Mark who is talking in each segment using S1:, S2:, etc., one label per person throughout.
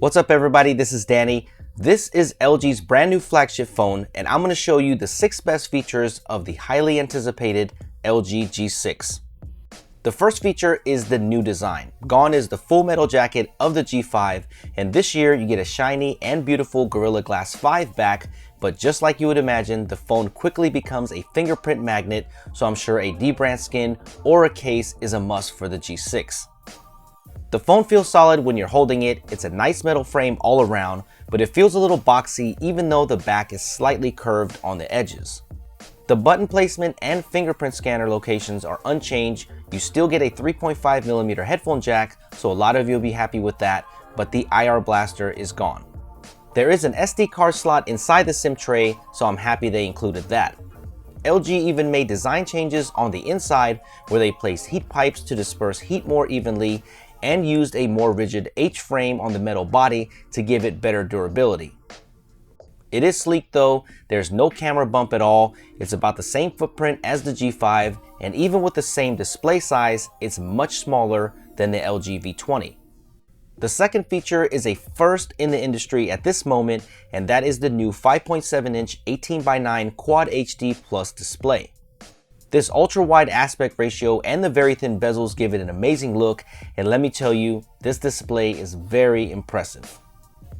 S1: What's up everybody, this is Danny. This is LG's brand new flagship phone and I'm going to show you the 6 best features of the highly anticipated LG G6. The first feature is the new design. Gone is the full metal jacket of the G5, and this year you get a shiny and beautiful Gorilla Glass 5 back, but just like you would imagine, the phone quickly becomes a fingerprint magnet, so I'm sure a dbrand skin or a case is a must for the G6. The phone feels solid when you're holding it. It's a nice metal frame all around, but it feels a little boxy even though the back is slightly curved on the edges. The button placement and fingerprint scanner locations are unchanged. You still get a 3.5mm headphone jack, so a lot of you will be happy with that, but the IR blaster is gone. There is an SD card slot inside the SIM tray, so I'm happy they included that. LG even made design changes on the inside where they placed heat pipes to disperse heat more evenly and used a more rigid H-frame on the metal body to give it better durability. It is sleek though, there's no camera bump at all, it's about the same footprint as the G5, and even with the same display size, it's much smaller than the LG V20. The second feature is a first in the industry at this moment, and that is the new 5.7-inch 18:9 Quad HD Plus display. This ultra-wide aspect ratio and the very thin bezels give it an amazing look, and let me tell you, this display is very impressive.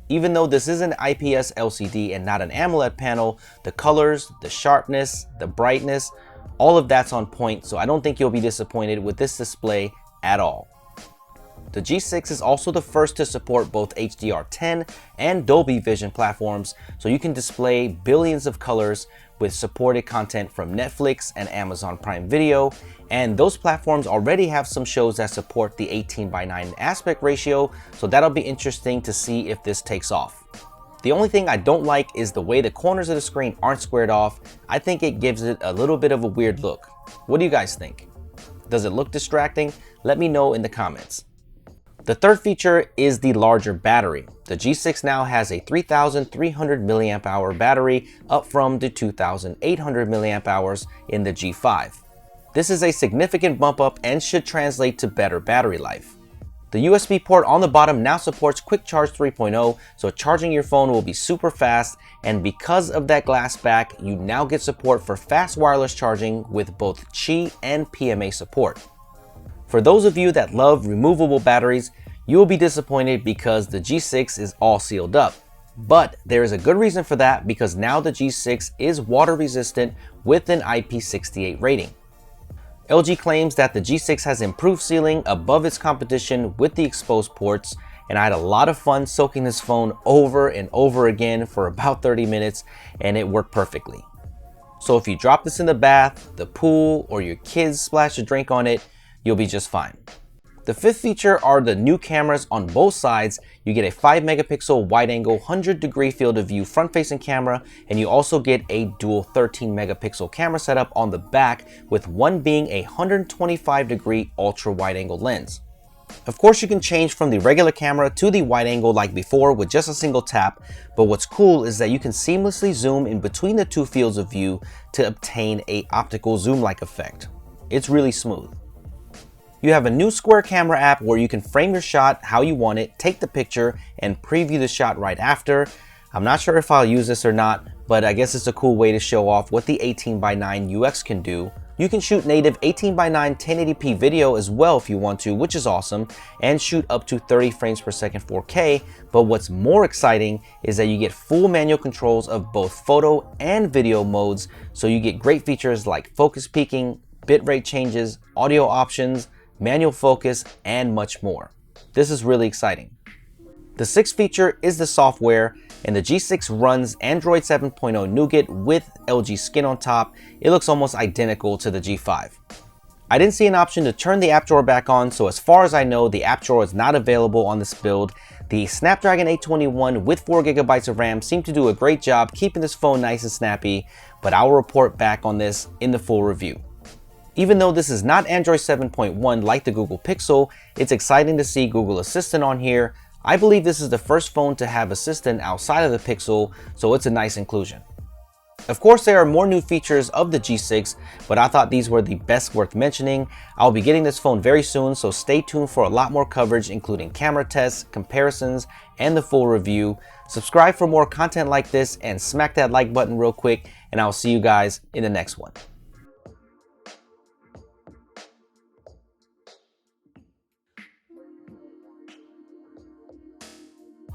S1: Even though this is an IPS LCD and not an AMOLED panel, the colors, the sharpness, the brightness, all of that's on point, so I don't think you'll be disappointed with this display at all. The G6 is also the first to support both HDR10 and Dolby Vision platforms, so you can display billions of colors with supported content from Netflix and Amazon Prime Video, and those platforms already have some shows that support the 18:9 aspect ratio, so that'll be interesting to see if this takes off. The only thing I don't like is the way the corners of the screen aren't squared off. I think it gives it a little bit of a weird look. What do you guys think? Does it look distracting? Let me know in the comments. The third feature is the larger battery. The G6 now has a 3,300 mAh battery, up from the 2,800 mAh in the G5. This is a significant bump up and should translate to better battery life. The USB port on the bottom now supports Quick Charge 3.0, so charging your phone will be super fast, and because of that glass back, you now get support for fast wireless charging with both Qi and PMA support. For those of you that love removable batteries, you will be disappointed because the G6 is all sealed up. But there is a good reason for that, because now the G6 is water resistant with an IP68 rating. LG claims that the G6 has improved sealing above its competition with the exposed ports, and I had a lot of fun soaking this phone over and over again for about 30 minutes and it worked perfectly. So if you drop this in the bath, the pool, or your kids splash a drink on it, you'll be just fine. The fifth feature are the new cameras on both sides. You get a 5-megapixel wide-angle 100-degree field of view front-facing camera, and you also get a dual 13-megapixel camera setup on the back, with one being a 125-degree ultra-wide-angle lens. Of course, you can change from the regular camera to the wide-angle like before with just a single tap, but what's cool is that you can seamlessly zoom in between the two fields of view to obtain an optical zoom-like effect. It's really smooth. You have a new Square Camera app where you can frame your shot how you want it, take the picture, and preview the shot right after. I'm not sure if I'll use this or not, but I guess it's a cool way to show off what the 18:9 UX can do. You can shoot native 18:9 1080p video as well if you want to, which is awesome, and shoot up to 30 frames per second 4K, but what's more exciting is that you get full manual controls of both photo and video modes, so you get great features like focus peaking, bitrate changes, audio options, manual focus, and much more. This is really exciting. The sixth feature is the software, and the G6 runs Android 7.0 Nougat with LG skin on top. It looks almost identical to the G5. I didn't see an option to turn the app drawer back on, so as far as I know, the app drawer is not available on this build. The Snapdragon 821 with 4GB of RAM seemed to do a great job keeping this phone nice and snappy, but I'll report back on this in the full review. Even though this is not Android 7.1 like the Google Pixel, it's exciting to see Google Assistant on here. I believe this is the first phone to have Assistant outside of the Pixel, so it's a nice inclusion. Of course, there are more new features of the G6, but I thought these were the best worth mentioning. I'll be getting this phone very soon, so stay tuned for a lot more coverage, including camera tests, comparisons, and the full review. Subscribe for more content like this and smack that like button real quick, and I'll see you guys in the next one.